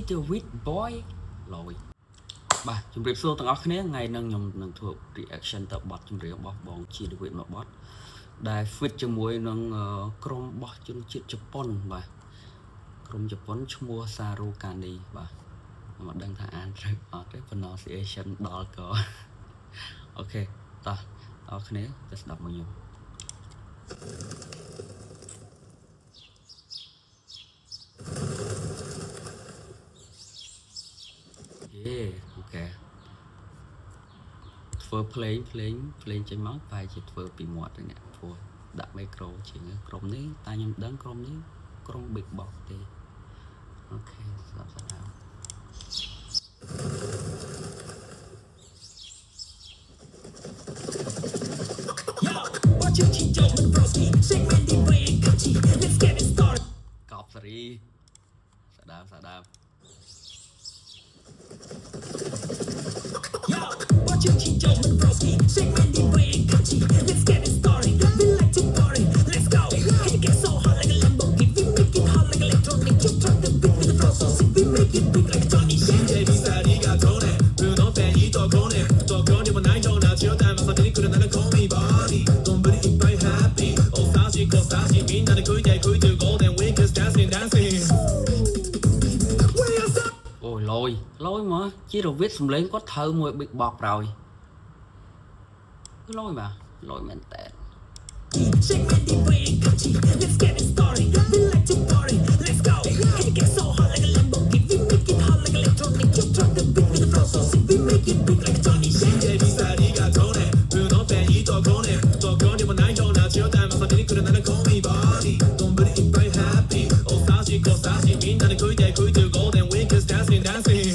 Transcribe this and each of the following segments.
the with boy ឡយបាទជំរាបសួរទាំងអស់គ្នាថ្ងៃនេះខ្ញុំនឹងធ្វើ reaction ទៅបទចម្រៀងរបស់បងជា David មួយបទដែល fit ជាមួយនឹងក្រុមរបស់ជនជាតិជប៉ុនបាទក្រុមជប៉ុនឈ្មោះ Saru Kani បាទមិនដឹងថាអានត្រូវអត់ទេ pronunciation ដល់ក៏អូខេតោះអរគ្នាទៅស្ដាប់មកខ្ញុំអូខេធ្វើ play ចេញមកបែរជាធ្វើពីមាត់ទៅអ្នកព្រោះដាក់មីក្រូជាងក្រុមនេះតែខ្ញុំដឹងក្រុមនេះក្រុម Big Box ទេអូខេស្ដាប់ស្ដាប់កប់សេរីស្ដាប់ស្ដាប់Watching Joe and Broski, shake Wendy Way and Kachi. Let's get it started. We like to party. Let's go. Can you get so hot like a Lamborghini? We make it hot like electronic. You turn the beat with the flow so sick. We make it big like Johnny. DJ 比赛你敢投呢？不能被你多空呢？多空你不耐受那就带马上你可能那个 call me body. Don't be it by happy. Oh 傻气够傻气，みんなで可以就 golden weekends dancing dancing. អូយលយមកជារវិតសំឡេងគាត់ត្រូវមួយ Big Box ប្រោយលយបាទលយមែនតើ Shake Wendy Way and Kachi. Let's get it started. We like to party. Let's go. Can you get so hot like a Lamborghini? We make it hot like electronic. You turn the beat with the flow so sick. We make it big like Johnny. DJ 比赛你敢投呢？不能被你多空呢？多空你不耐受那就带马上你可能那个 call me body. Don't be it by happy. Oh 傻气够傻气，みんなで可以就 golden weekends dancing dancing.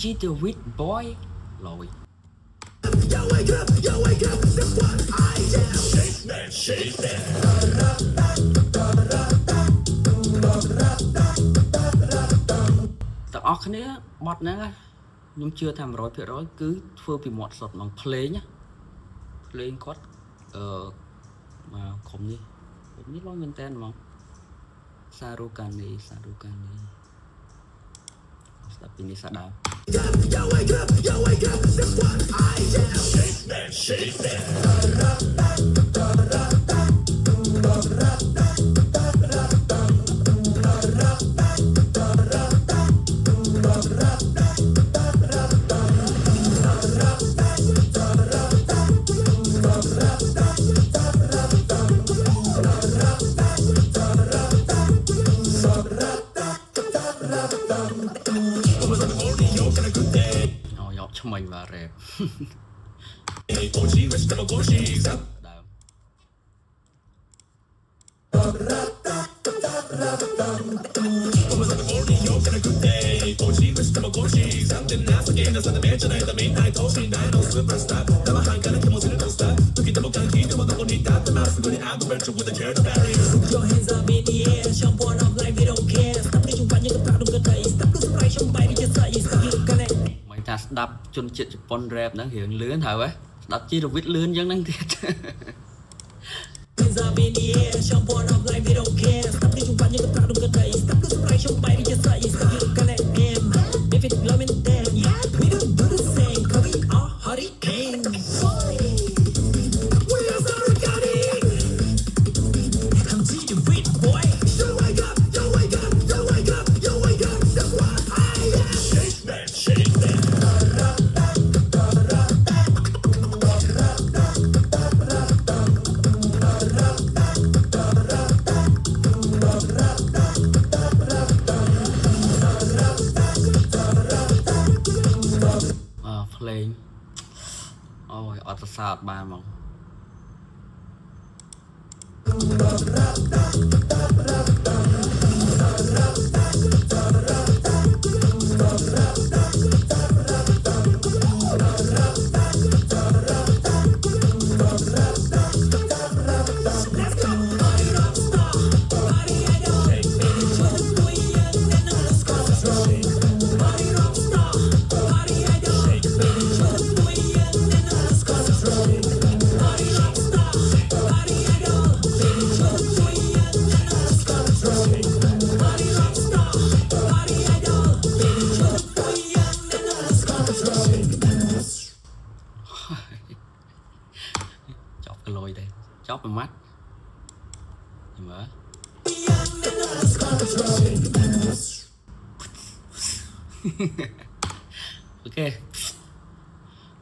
Chị the with boy ឡយ Yo wake up that's what I am shake that ទាំងអស់គ្នាបទហ្នឹងខ្ញុំជឿថា 100% គឺធ្វើពីមាត់សុទ្ធហ្មងភ្លេងគាត់មកក្រុមនេះឡយមែនតើហ្មង Saru Kani ស្ដាប់ពីនេះស្ដាប់ Yo wake up that's what I am shake that យកឆ្មាញ់បាទរ៉េបថាស្ដាប់ជនជាតិជប៉ុន rap ហ្នឹងរឿងលឿនហើយហ៎ស្ដាប់ជីរវិតលឿនយ៉ាងហ្នឹងទៀតភ្លេងអូយអត់សរសើរអត់បានហ្មង ប់ប្រមាត់មើលអូខេ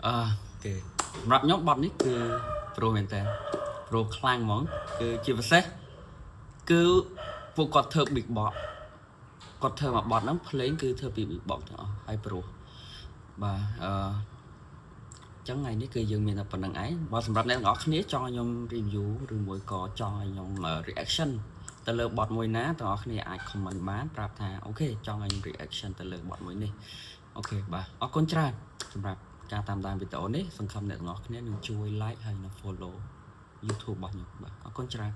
អូខេសម្រាប់ខ្ញុំបទនេះគឺប្រូមែនតើប្រូខ្លាំងហ្មងគឺជាពិសេសគឺពួកគាត់ធ្វើ big box គាត់ធ្វើមកបទហ្នឹងភ្លេងគឺធ្វើពី big box ទាំងអស់ហើយប្រូបាទចឹងថ្ងៃនេះគឺយើងមានតែប៉ុណ្្នឹងឯងបើសម្រាប់អ្នកទាំងអស់គ្នាចង់ឲ្យខ្ញុំ review ឬមួយក៏ចង់ឲ្យខ្ញុំ reaction ទៅលើបទមួយណាទាំងអស់គ្នាអាច comment បានប្រាប់ថាអូខេចង់ឲ្យខ្ញុំ reaction ទៅលើបទមួយនេះអូខេបាទអរគុណច្រើនសម្រាប់ការតាមដានវីដេអូនេះសង្ឃឹមអ្នកទាំងអស់គ្នានឹងជួយ like ហើយនិង follow YouTube របស់ខ្ញុំបាទអរគុណច្រើន